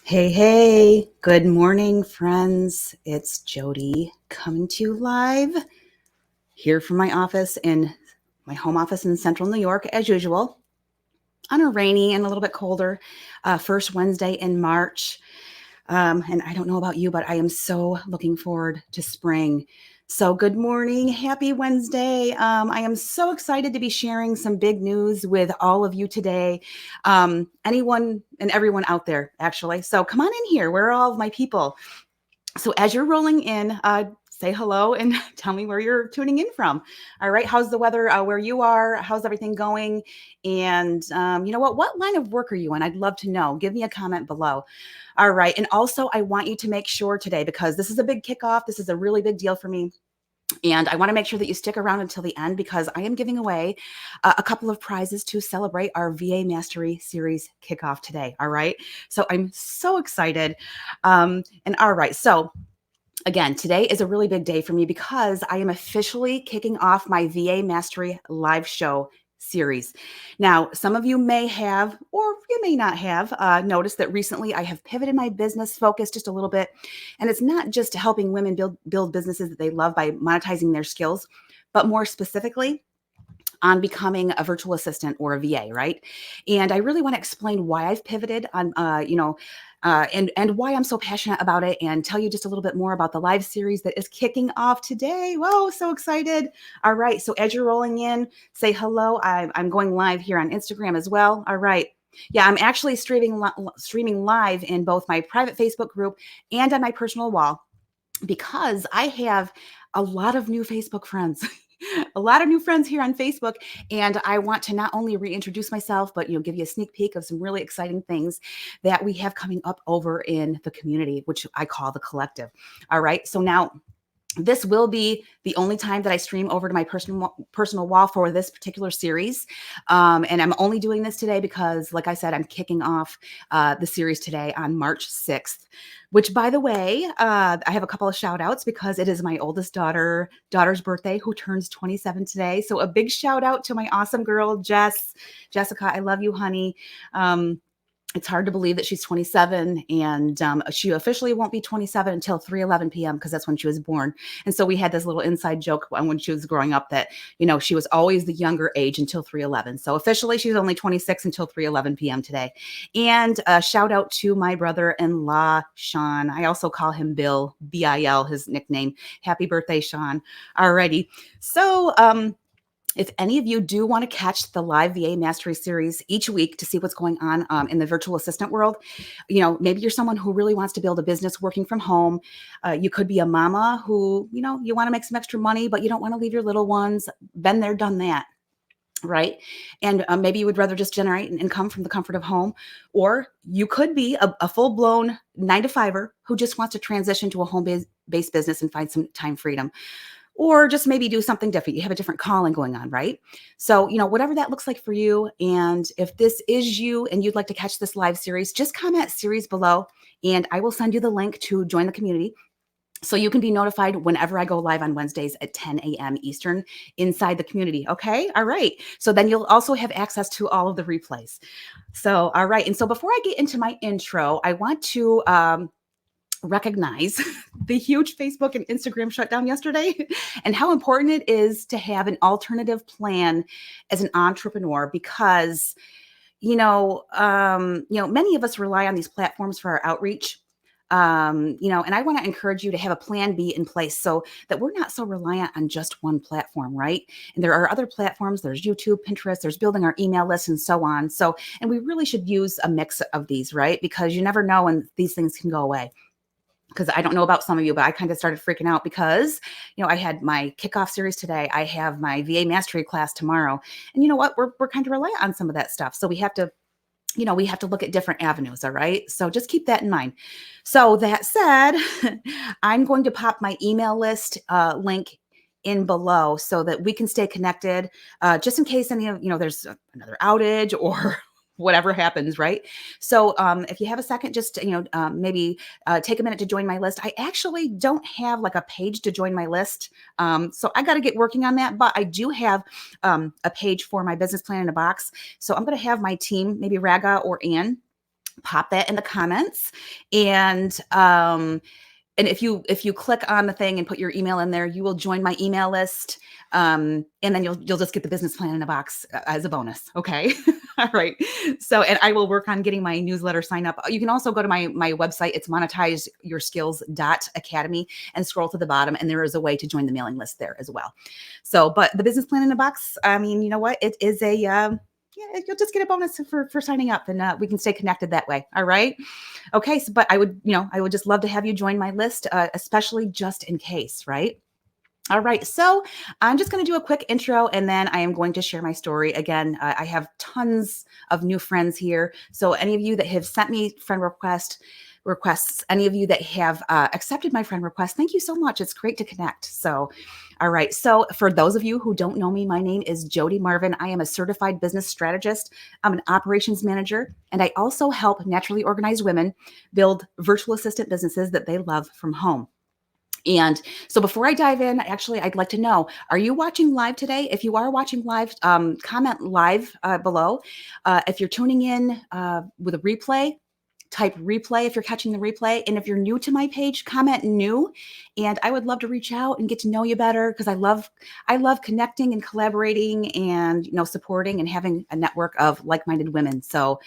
Hey, hey, good morning, friends. It's Jodi coming to you live here from my office in my home office in central New York, as usual, on a rainy and a little bit colder first Wednesday in March. And I don't know about you, but I am so looking forward to spring. So, good morning. Happy Wednesday. I am so excited to be sharing some big news with all of you today. Anyone and everyone out there, actually. So, come on in here. Where are all of my people? So, as you're rolling in, say hello and tell me where you're tuning in from. All right. How's the weather where you are? How's everything going? And you know what? What line of work are you in? I'd love to know. Give me a comment below. All right. And also, I want you to make sure today, because this is a big kickoff. This is a really big deal for me. And I want to make sure that you stick around until the end because I am giving away a couple of prizes to celebrate our VA Mastery Series kickoff today. All right. So I'm so excited. And all right. So again, today is a really big day for me because I am officially kicking off my VA Mastery live show series. Now, some of you may have, or you may not have, noticed that recently I have pivoted my business focus just a little bit. And it's not just helping women build businesses that they love by monetizing their skills, but more specifically, on becoming a virtual assistant or a VA, right? And I really want to explain why I've pivoted on, and why I'm so passionate about it, and tell you just a little bit more about the live series that is kicking off today. Whoa, so excited! All right, so as you're rolling in, say hello. I'm going live here on Instagram as well. All right. Yeah, I'm actually streaming live in both my private Facebook group and on my personal wall because I have a lot of new Facebook friends. A lot of new friends here on Facebook, and I want to not only reintroduce myself, but give you a sneak peek of some really exciting things that we have coming up over in the community, which I call the collective. All right, so now this will be the only time that I stream over to my personal wall for this particular series. And I'm only doing this today because, like I said, I'm kicking off the series today on March 6th, which, by the way, I have a couple of shout outs because it is my oldest daughter's birthday, who turns 27 today. So a big shout out to my awesome girl, Jessica. I love you, honey. It's hard to believe that she's 27, and she officially won't be 27 until 3:11 p.m. because that's when she was born. And so we had this little inside joke when she was growing up that, she was always the younger age until 3:11. So officially she's only 26 until 3:11 p.m. today. And a shout out to my brother-in-law, Sean. I also call him Bill, B-I-L, his nickname. Happy birthday, Sean. Alrighty. So, if any of you do want to catch the live VA Mastery Series each week to see what's going on in the virtual assistant world, maybe you're someone who really wants to build a business working from home. You could be a mama who, you want to make some extra money, but you don't want to leave your little ones. Been there, done that. Right. And maybe you would rather just generate an income from the comfort of home. Or you could be a full blown 9-to-5er who just wants to transition to a home based business and find some time freedom, or just maybe do something different. You have a different calling going on, right? So, whatever that looks like for you. And if this is you and you'd like to catch this live series, just comment series below and I will send you the link to join the community so you can be notified whenever I go live on Wednesdays at 10 a.m. Eastern inside the community. Okay. All right. So then you'll also have access to all of the replays. So, all right. And so before I get into my intro, I want to, recognize the huge Facebook and Instagram shutdown yesterday and how important it is to have an alternative plan as an entrepreneur because many of us rely on these platforms for our outreach. And I want to encourage you to have a plan B in place so that we're not so reliant on just one platform, right? And there are other platforms, there's YouTube, Pinterest, there's building our email list and so on. So, and we really should use a mix of these, right? Because you never know when these things can go away. Because I don't know about some of you, but I kind of started freaking out because, I had my kickoff series today. I have my VA mastery class tomorrow. And you know what? We're kind of reliant on some of that stuff. So we have to, look at different avenues. All right. So just keep that in mind. So that said, I'm going to pop my email list link in below so that we can stay connected just in case any of, there's another outage or whatever happens, right? So if you have a second, just, maybe take a minute to join my list. I actually don't have like a page to join my list. So I got to get working on that, but I do have a page for my business plan in a box. So I'm going to have my team, maybe Raga or Ann, pop that in the comments. And and if you click on the thing and put your email in there, you will join my email list. And then you'll just get the business plan in a box as a bonus. Okay. All right. So, and I will work on getting my newsletter sign up. You can also go to my website. It's monetizeyourskills.academy and scroll to the bottom. And there is a way to join the mailing list there as well. So, but the business plan in a box, I mean, you know what? It is yeah, you'll just get a bonus for signing up, and we can stay connected that way. All right. Okay. So, but I would just love to have you join my list, especially just in case, right? All right. So I'm just going to do a quick intro, and then I am going to share my story. Again, I have tons of new friends here. So any of you that have sent me friend requests, any of you that have accepted my friend request, thank you so much. It's great to connect. So, all right. So for those of you who don't know me, my name is Jodi Marvin. I am a certified business strategist. I'm an operations manager, and I also help naturally organized women build virtual assistant businesses that they love from home. And so before I dive in, actually, I'd like to know, are you watching live today? If you are watching live, comment live below. If you're tuning in with a replay, type replay if you're catching the replay. And if you're new to my page, comment new. And I would love to reach out and get to know you better, because I love connecting and collaborating and, supporting and having a network of like-minded women. So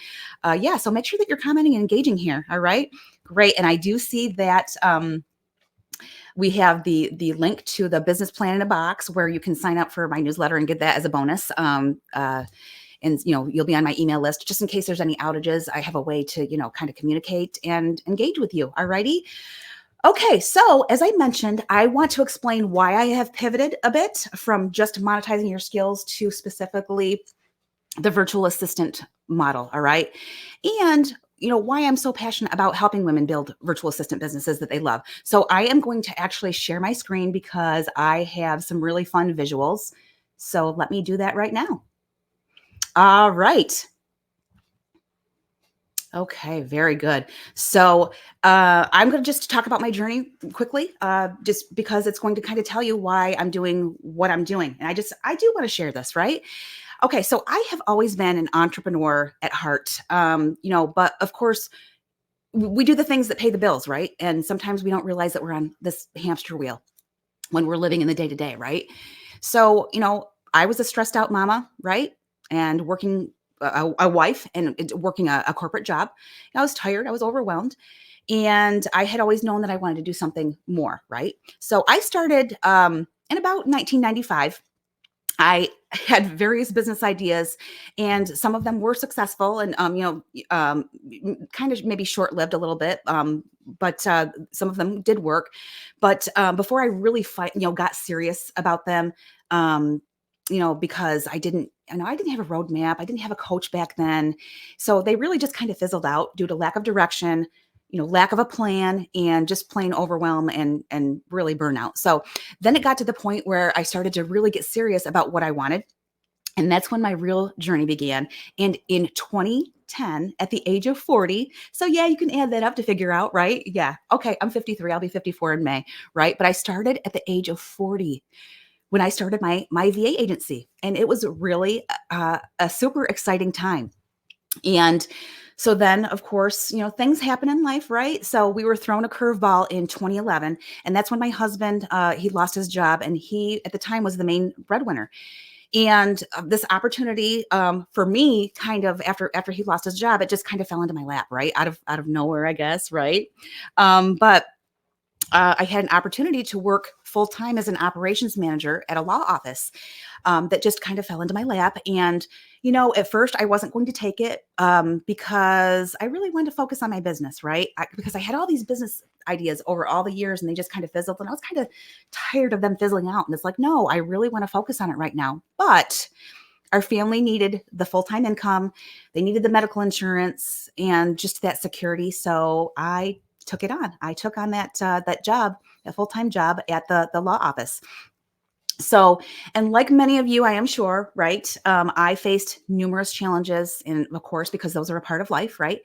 yeah, so make sure that you're commenting and engaging here. All right, great. And I do see that we have the link to the business plan in a box where you can sign up for my newsletter and get that as a bonus. And you'll be on my email list just in case there's any outages. I have a way to kind of communicate and engage with you. Alrighty. Okay, so as I mentioned, I want to explain why I have pivoted a bit from just monetizing your skills to specifically the virtual assistant model. All right, and why I'm so passionate about helping women build virtual assistant businesses that they love. So I am going to actually share my screen because I have some really fun visuals. So let me do that right now. All right. Okay, very good. So I'm going to just talk about my journey quickly, just because it's going to kind of tell you why I'm doing what I'm doing. And I do want to share this, right? Okay, so I have always been an entrepreneur at heart, but of course, we do the things that pay the bills, right? And sometimes we don't realize that we're on this hamster wheel when we're living in the day to day, right? So, I was a stressed out mama, right? And working a wife and working a corporate job. I was tired, I was overwhelmed. And I had always known that I wanted to do something more, right? So I started in about 1995. I had various business ideas, and some of them were successful, and kind of maybe short-lived a little bit, but some of them did work. But before I really got serious about them, because I didn't have a roadmap, I didn't have a coach back then, so they really just kind of fizzled out due to lack of direction, lack of a plan, and just plain overwhelm and really burnout. So then it got to the point where I started to really get serious about what I wanted. And that's when my real journey began. And in 2010, at the age of 40, so yeah, you can add that up to figure out, right? Yeah. Okay. I'm 53. I'll be 54 in May, right? But I started at the age of 40 when I started my VA agency. And it was really a super exciting time. And so then, of course, things happen in life, right? So we were thrown a curveball in 2011, and that's when my husband, he lost his job, and he, at the time, was the main breadwinner. And this opportunity for me, kind of after he lost his job, it just kind of fell into my lap, right? Out of nowhere, I guess, right? But I had an opportunity to work full time as an operations manager at a law office that just kind of fell into my lap. And, at first I wasn't going to take it because I really wanted to focus on my business, right? Because I had all these business ideas over all the years, and they just kind of fizzled. And I was kind of tired of them fizzling out. And it's like, no, I really want to focus on it right now. But our family needed the full-time income. They needed the medical insurance and just that security. So I took it on. I took on that job, a full-time job at the law office. So, and like many of you, I am sure, right? I faced numerous challenges, and of course, because those are a part of life, right?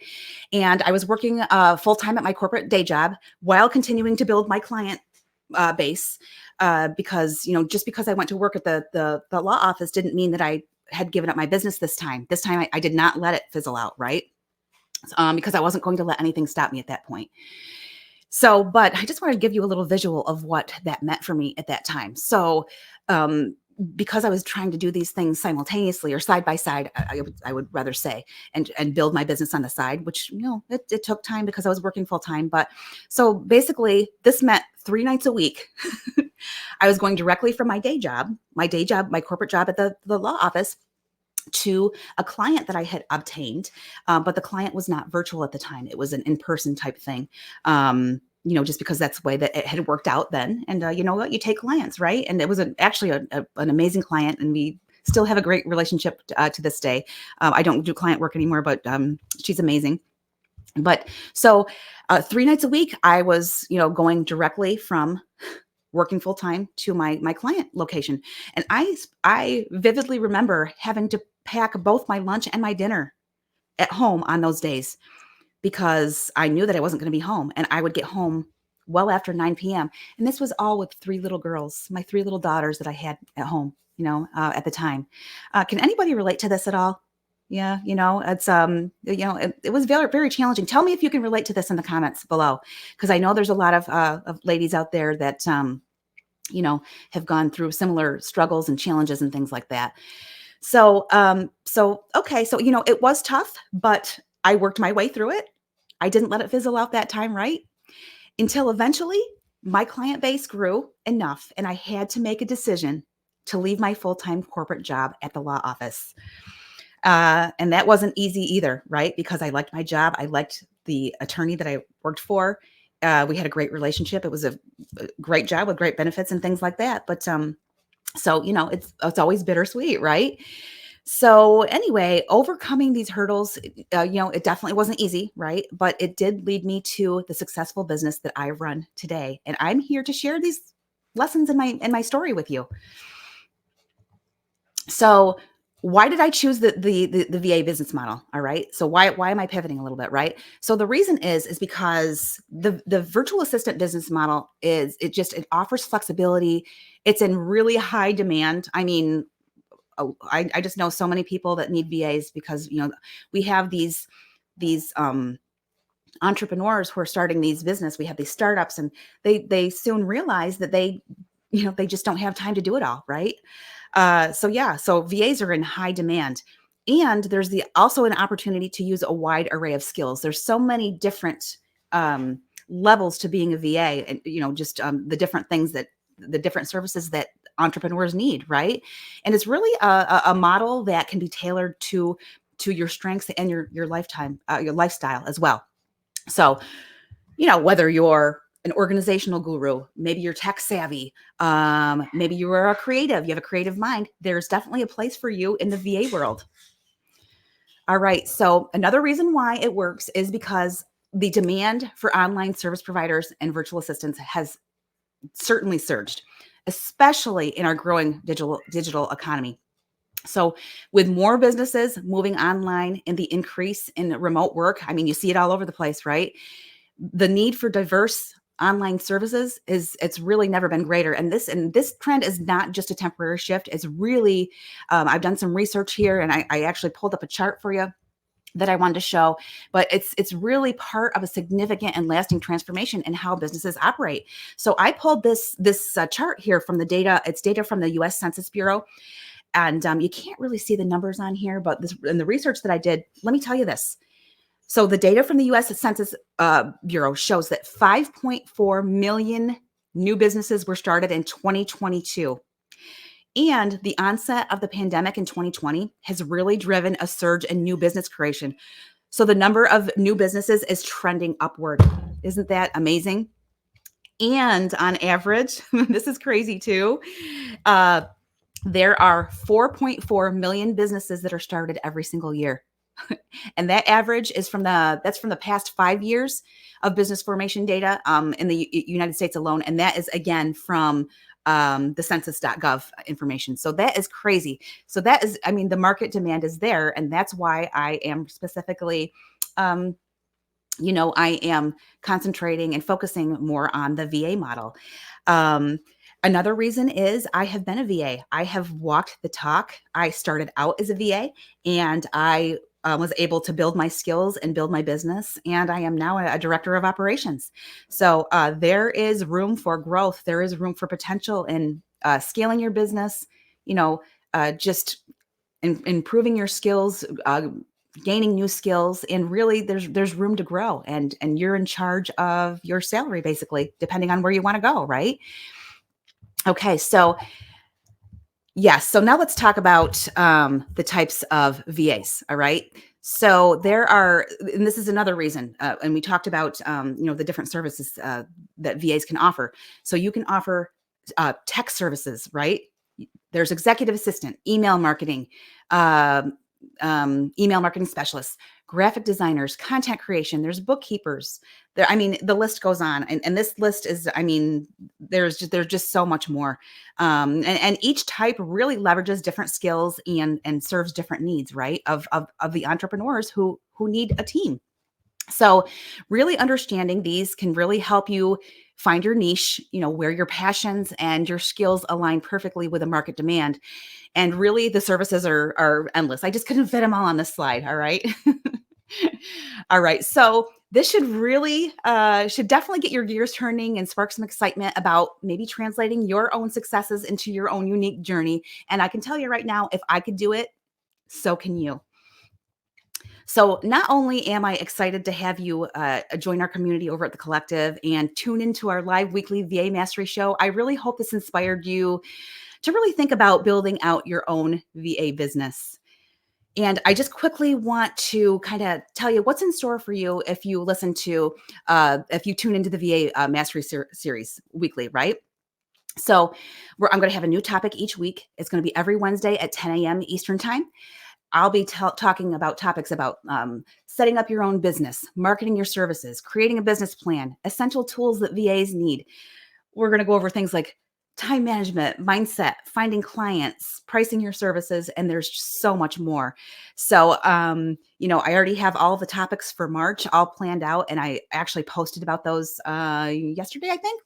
And I was working full-time at my corporate day job while continuing to build my client base, because just because I went to work at the law office didn't mean that I had given up my business this time. This time, I did not let it fizzle out, right? because I wasn't going to let anything stop me at that point. So, but I just wanted to give you a little visual of what that meant for me at that time. So, um, because I was trying to do these things simultaneously or side by side, I would rather say, and build my business on the side, which, it took time because I was working full time. But so basically, this meant 3 nights a week. I was going directly from my corporate job at the law office, to a client that I had obtained, but the client was not virtual at the time. It was an in-person type thing. Just because that's the way that it had worked out then. And you know what? You take clients, right? And it was actually an amazing client, and we still have a great relationship to this day. I don't do client work anymore, but she's amazing. But so 3 nights a week, I was, going directly from working full time to my client location. And I vividly remember having to pack both my lunch and my dinner at home on those days, because I knew that I wasn't going to be home, and I would get home well after 9 p.m. And this was all with 3 little girls, my 3 little daughters that I had at home, at the time. Can anybody relate to this at all? Yeah, it's it was very, very challenging. Tell me if you can relate to this in the comments below, because I know there's a lot of ladies out there that have gone through similar struggles and challenges and things like that. Okay, so it was tough, but I worked my way through it. I didn't let it fizzle out that time, right? Until eventually my client base grew enough, and I had to make a decision to leave my full-time corporate job at the law office. And that wasn't easy either, right? Because I liked my job. I liked the attorney that I worked for. We had a great relationship. It was a great job with great benefits and things like that. But so it's always bittersweet, right? So anyway, overcoming these hurdles, it definitely wasn't easy, right? But it did lead me to the successful business that I run today, and I'm here to share these lessons in my story with you. So why did I choose the VA business model? All right. So why am I pivoting a little bit, right? So the reason is because the virtual assistant business model it offers flexibility. It's in really high demand. I mean, I just know so many people that need VAs, because we have these entrepreneurs who are starting these business. We have these startups, and they soon realize that they just don't have time to do it all, right? So VAs are in high demand. And there's also an opportunity to use a wide array of skills. There's so many different levels to being a VA, and just the different things the different services that entrepreneurs need, right? And it's really a model that can be tailored to your strengths and your lifetime, your lifestyle as well. So, whether you're an organizational guru, maybe you're tech savvy, maybe you are a creative, you have a creative mind, there's definitely a place for you in the VA world. All right. So another reason why it works is because the demand for online service providers and virtual assistants has certainly surged, especially in our growing digital economy. So with more businesses moving online and the increase in remote work, I mean, you see it all over the place, right? The need for diverse online services it's really never been greater. And this trend is not just a temporary shift. It's really, I've done some research here, and I actually pulled up a chart for you that I wanted to show, but it's really part of a significant and lasting transformation in how businesses operate. So I pulled this chart here from the data. It's data from the U.S. Census Bureau. And you can't really see the numbers on here, but in the research that I did, let me tell you this. So the data from the U.S. Census Bureau shows that 5.4 million new businesses were started in 2022. And the onset of the pandemic in 2020 has really driven a surge in new business creation. So the number of new businesses is trending upward. Isn't that amazing? And on average, this is crazy too, there are 4.4 million businesses that are started every single year. And that average is from the past 5 years of business formation data in the United States alone. And that is, again, from the census.gov information. So that is crazy. So that is, I mean, the market demand is there. And that's why I am specifically, I am concentrating and focusing more on the VA model. Another reason is I have been a VA. I have walked the talk. I started out as a VA, and I was able to build my skills and build my business. And I am now a director of operations. So there is room for growth. There is room for potential in scaling your business, just improving your skills, gaining new skills, and really there's room to grow, and you're in charge of your salary, basically, depending on where you want to go, right? Okay, so yes, so now let's talk about the types of VAs. All right, so there are, and this is another reason, and we talked about the different services that VAs can offer. So you can offer tech services, right? There's executive assistant, um, email marketing specialists, graphic designers, content creation. There's bookkeepers. There, I mean, the list goes on, and this list is, I mean, there's just so much more, and each type really leverages different skills and serves different needs, right? Of the entrepreneurs who need a team. So really understanding these can really help you find your niche, where your passions and your skills align perfectly with the market demand. And really the services are endless. I just couldn't fit them all on this slide. All right. All right. So this should definitely get your gears turning and spark some excitement about maybe translating your own successes into your own unique journey. And I can tell you right now, if I could do it, so can you. So not only am I excited to have you join our community over at the Collective and tune into our live weekly VA Mastery Show, I really hope this inspired you to really think about building out your own VA business. And I just quickly want to kind of tell you what's in store for you if you if you tune into the VA Mastery series weekly, right? So I'm going to have a new topic each week. It's going to be every Wednesday at 10 a.m. Eastern Time. I'll be talking about topics about setting up your own business, marketing your services, creating a business plan, essential tools that VAs need. We're going to go over things like time management, mindset, finding clients, pricing your services, and there's just so much more. So, I already have all the topics for March all planned out, and I actually posted about those yesterday, I think.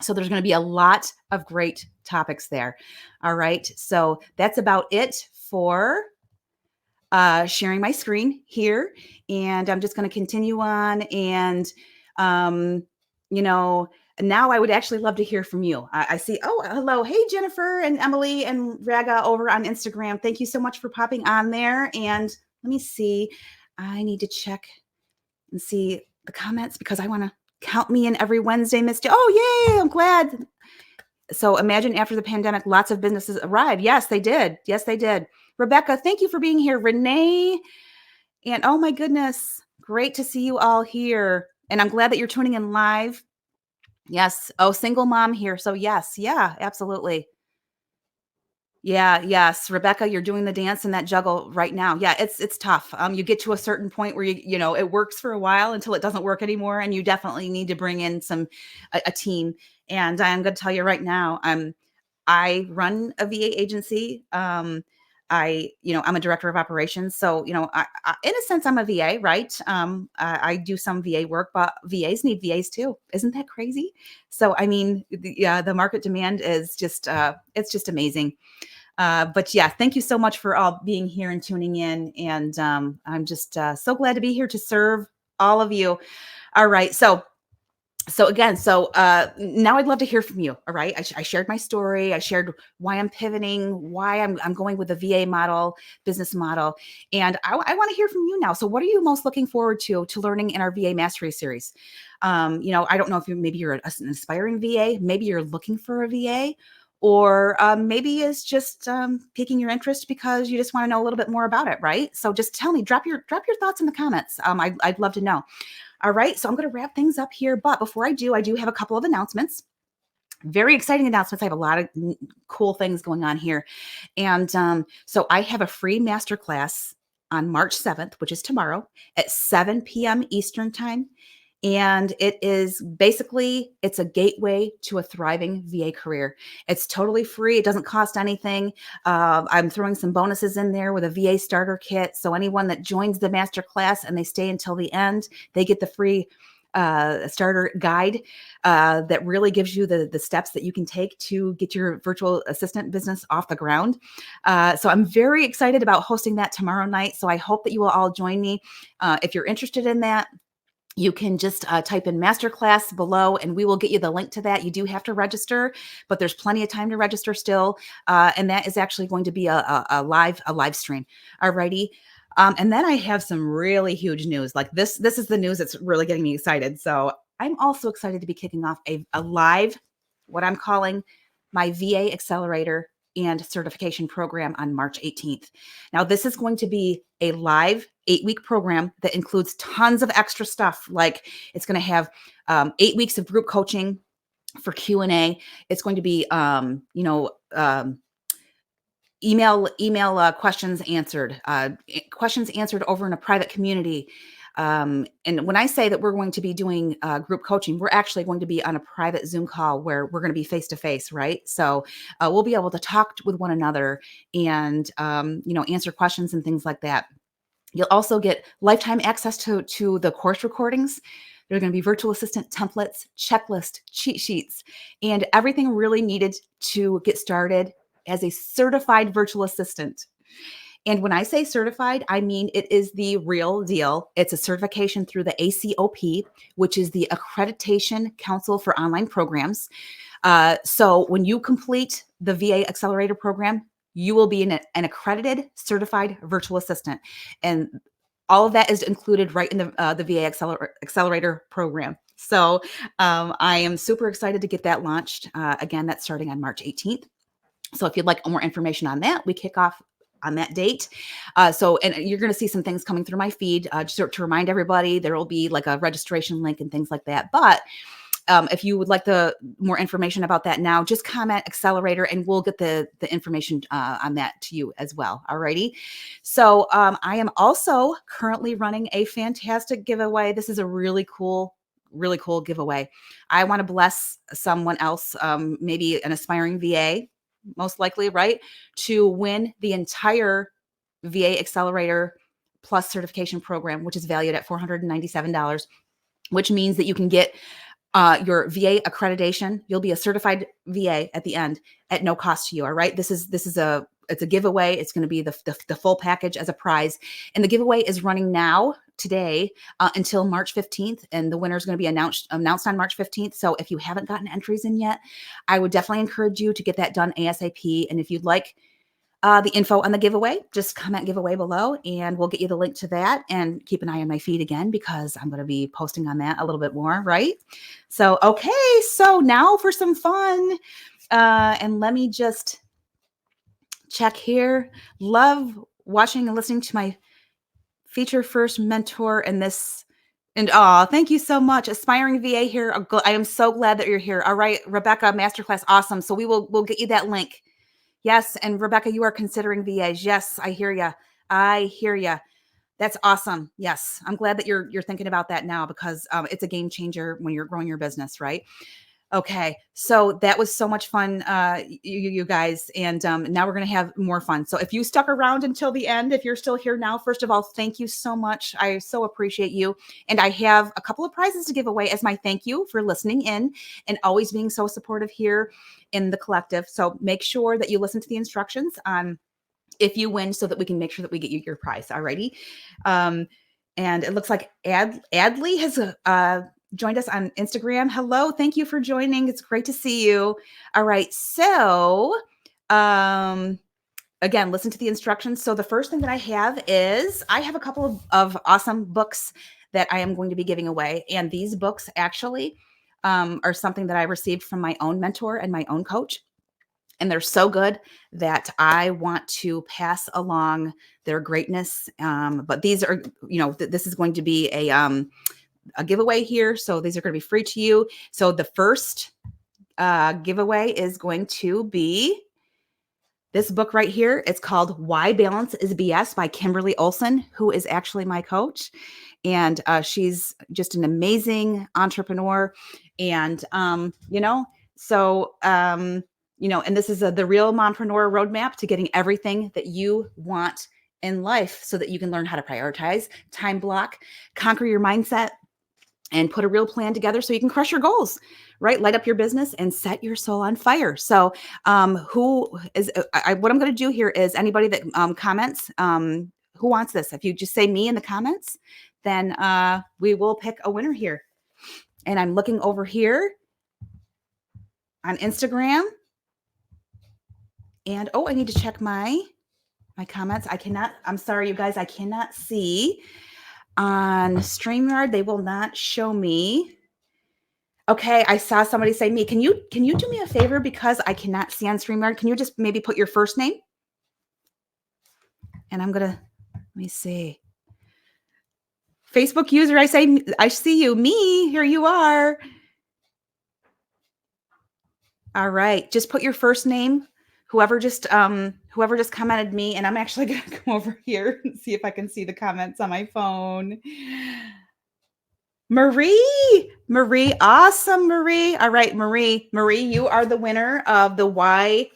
So there's going to be a lot of great topics there. All right. So that's about it for sharing my screen here, and I'm just going to continue on. And, now I would actually love to hear from you. I see, oh, hello. Hey, Jennifer and Emily and Raga over on Instagram. Thank you so much for popping on there. And let me see, I need to check and see the comments because I want to count me in every Wednesday, Misty. Oh, yay. I'm glad. So imagine after the pandemic, lots of businesses arrived. Yes, they did. Yes, they did. Rebecca, thank you for being here. Renee, and oh my goodness, great to see you all here. And I'm glad that you're tuning in live. Yes. Oh, single mom here. So yes. Yeah, absolutely. Yeah, yes. Rebecca, you're doing the dance and that juggle right now. Yeah, it's tough. You get to a certain point where it works for a while until it doesn't work anymore. And you definitely need to bring in a team. And I'm going to tell you right now, I run a VA agency. I'm a director of operations. So, in a sense, I'm a VA, right? I do some VA work, but VAs need VAs too. Isn't that crazy? So, I mean, the market demand is it's just amazing. But yeah, thank you so much for all being here and tuning in. And I'm just so glad to be here to serve all of you. All right. So now I'd love to hear from you. All right. I shared my story. I shared why I'm pivoting, why I'm going with the VA business model. And I want to hear from you now. So what are you most looking forward to learning in our VA Mastery series? I don't know if maybe you're an aspiring VA, maybe you're looking for a VA, or maybe it's just piquing your interest because you just want to know a little bit more about it. Right. So just tell me, drop your thoughts in the comments. I'd love to know. All right, so I'm going to wrap things up here. But before I do have a couple of announcements. Very exciting announcements. I have a lot of cool things going on here. And so I have a free masterclass on March 7th, which is tomorrow at 7 p.m. Eastern Time. And it's a gateway to a thriving VA career. It's totally free. It doesn't cost anything. I'm throwing some bonuses in there with a VA starter kit. So anyone that joins the master class and they stay until the end, they get the free starter guide that really gives you the steps that you can take to get your virtual assistant business off the ground. So I'm very excited about hosting that tomorrow night. So I hope that you will all join me. If you're interested in that, you can just type in masterclass below and we will get you the link to that. You do have to register, but there's plenty of time to register still. And that is actually going to be a live stream. Alrighty. And then I have some really huge news. Like this is the news that's really getting me excited. So I'm also excited to be kicking off a live, what I'm calling my VA Accelerator and certification program on March 18th. Now, this is going to be a live 8-week program that includes tons of extra stuff. Like it's going to have 8 weeks of group coaching for Q&A. It's going to be, email questions answered over in a private community. And when I say that we're going to be doing group coaching, we're actually going to be on a private Zoom call where we're going to be face-to-face, right? So we'll be able to talk with one another and, answer questions and things like that. You'll also get lifetime access to the course recordings. There are going to be virtual assistant templates, checklist, cheat sheets, and everything really needed to get started as a certified virtual assistant. And when I say certified, I mean it is the real deal. It's a certification through the ACOP, which is the Accreditation Council for Online Programs. So when you complete the VA Accelerator program, you will be an accredited certified virtual assistant. And all of that is included right in the VA Accelerator program. So I am super excited to get that launched. Again, that's starting on March 18th. So if you'd like more information on that, we kick off on that date. And you're going to see some things coming through my feed. Just to remind everybody, there will be like a registration link and things like that. But if you would like more information about that now, just comment Accelerator and we'll get the information on that to you as well. Alrighty. So I am also currently running a fantastic giveaway. This is a really cool giveaway. I want to bless someone else, maybe an aspiring VA, most likely, right, to win the entire VA Accelerator Plus certification program, which is valued at $497, which means that you can get your VA accreditation. You'll be a certified VA at the end at no cost to you. All right. It's a giveaway. It's going to be the full package as a prize. And the giveaway is running now today until March 15th. And the winner is going to be announced on March 15th. So if you haven't gotten entries in yet, I would definitely encourage you to get that done ASAP. And if you'd like the info on the giveaway, just comment giveaway below and we'll get you the link to that. And keep an eye on my feed again, because I'm going to be posting on that a little bit more, right? So, okay. So now for some fun. And let me just check here. Love watching and listening to my feature first mentor in this. And thank you so much. Aspiring VA here. I am so glad that you're here. All right, Rebecca, masterclass. Awesome. So we'll get you that link. Yes. And Rebecca, you are considering VAs. Yes, I hear you. I hear you. That's awesome. Yes. I'm glad that you're thinking about that now, because it's a game changer when you're growing your business, right? Okay. So that was so much fun, you guys. And now we're going to have more fun. So if you stuck around until the end, if you're still here now, first of all, thank you so much. I so appreciate you. And I have a couple of prizes to give away as my thank you for listening in and always being so supportive here in the collective. So make sure that you listen to the instructions on if you win, so that we can make sure that we get you your prize. Alrighty. And it looks like Adley has joined us on Instagram. Hello. Thank you for joining. It's great to see you. All right. So, again, listen to the instructions. So the first thing that I have is I have a couple of awesome books that I am going to be giving away. And these books actually are something that I received from my own mentor and my own coach. And they're so good that I want to pass along their greatness. But these are, this is going to be a giveaway here. So these are going to be free to you. So the first giveaway is going to be this book right here. It's called Why Balance is BS by Kimberly Olson, who is actually my coach. And she's just an amazing entrepreneur. And, and this is the Real Mompreneur Roadmap to getting everything that you want in life, so that you can learn how to prioritize, time block, conquer your mindset, and put a real plan together so you can crush your goals, right? Light up your business and set your soul on fire. So, what I'm going to do here is anybody that comments, who wants this? If you just say me in the comments, then we will pick a winner here. And I'm looking over here on Instagram. And I need to check my comments. I'm sorry, you guys, I cannot see on StreamYard. They will not show me. Okay, I saw somebody say me. Can you do me a favor, because I cannot see on StreamYard? Can you just maybe put your first name? And I'm gonna, let me see. Facebook user, I see you. Me, here you are. All right, just put your first name. Whoever just commented me, and I'm actually gonna come over here and see if I can see the comments on my phone. Marie, awesome, Marie. All right, Marie, you are the winner of the Why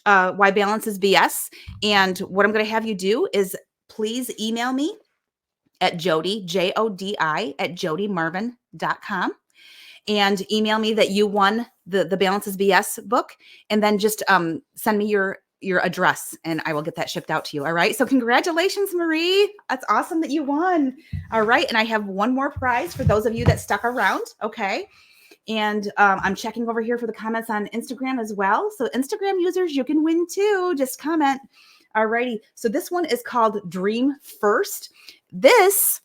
Balance is BS. And what I'm going to have you do is please email me at Jodi, Jodi, at jodimarvin.com, and email me that you won the Balance is BS book, and then just send me your address and I will get that shipped out to you. All right. So congratulations, Marie. That's awesome that you won. All right. And I have one more prize for those of you that stuck around. Okay. And I'm checking over here for the comments on Instagram as well. So Instagram users, you can win too. Just comment. All righty. So this one is called Dream First. This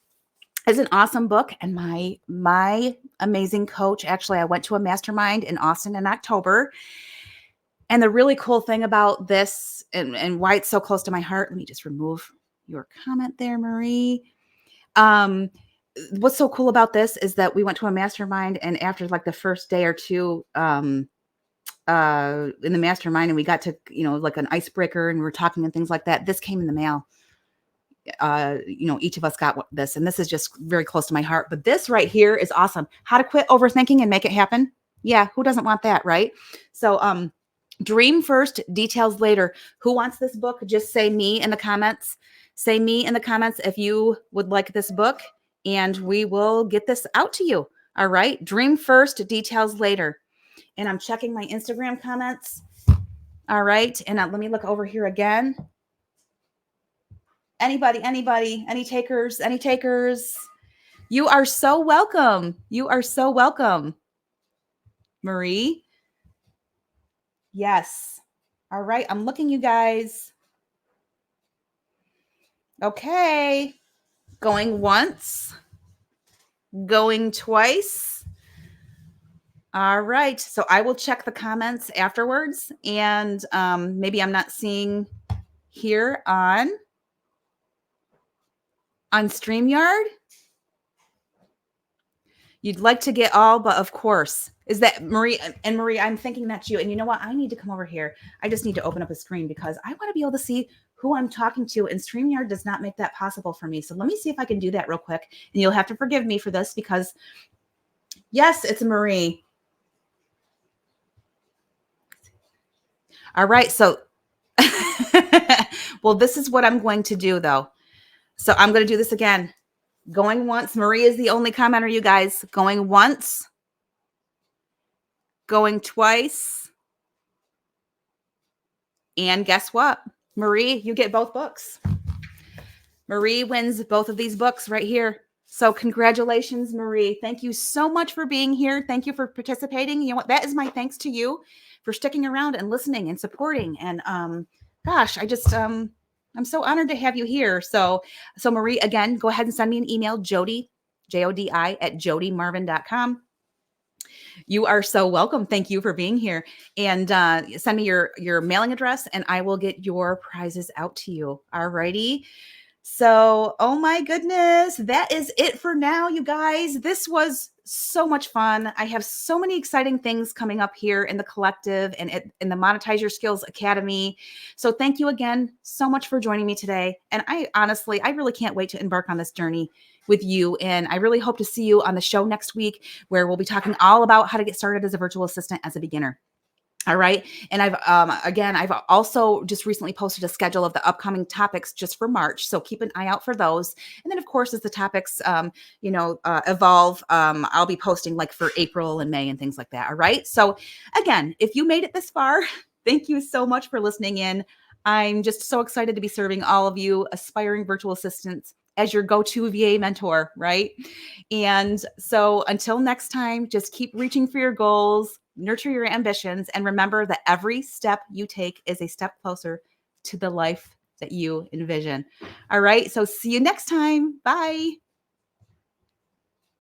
is an awesome book. And my amazing coach, actually, I went to a mastermind in Austin in October. And the really cool thing about this and why it's so close to my heart, let me just remove your comment there, Marie. What's so cool about this is that we went to a mastermind, and after like the first day or two in the mastermind, and we got to, like an icebreaker, and we were talking and things like that. This came in the mail. Each of us got this, and this is just very close to my heart. But this right here is awesome. How to quit overthinking and make it happen. Yeah, who doesn't want that, right? So, Dream first, details later. Who wants this book? Just say me in the comments. Say me in the comments if you would like this book, and we will get this out to you. All right. Dream first, details later. And I'm checking my Instagram comments. All right. And let me look over here again. Anybody, any takers? You are so welcome. Marie. Yes. All right. I'm looking, you guys. Okay. Going once. Going twice. All right. So I will check the comments afterwards. And maybe I'm not seeing here on StreamYard. You'd like to get all, but of course. Is that Marie? And Marie, I'm thinking that's you. And you know what? I need to come over here. I just need to open up a screen because I want to be able to see who I'm talking to. And StreamYard does not make that possible for me. So let me see if I can do that real quick. And you'll have to forgive me for this because, yes, it's Marie. All right. So, well, this is what I'm going to do, though. So I'm going to do this again. Going once. Marie is the only commenter, you guys. Going once. Going twice. And guess what? Marie, you get both books. Marie wins both of these books right here. So congratulations, Marie. Thank you so much for being here. Thank you for participating. You know what? That is my thanks to you for sticking around and listening and supporting. And gosh, I just I'm so honored to have you here. So Marie, again, go ahead and send me an email, Jodi, Jodi, at jodimarvin.com. You are so welcome. Thank you for being here. And send me your mailing address and I will get your prizes out to you. All righty. So, oh my goodness, that is it for now, you guys. This was so much fun. I have so many exciting things coming up here in the collective and in the Monetize Your Skills Academy. So thank you again so much for joining me today. And I really can't wait to embark on this journey with you. And I really hope to see you on the show next week, where we'll be talking all about how to get started as a virtual assistant as a beginner. All right. And I've also just recently posted a schedule of the upcoming topics just for March. So keep an eye out for those. And then, of course, as the topics, evolve, I'll be posting like for April and May and things like that. All right. So again, if you made it this far, thank you so much for listening in. I'm just so excited to be serving all of you aspiring virtual assistants as your go-to VA mentor, right? And so until next time, just keep reaching for your goals, nurture your ambitions, and remember that every step you take is a step closer to the life that you envision. All right. So see you next time. Bye.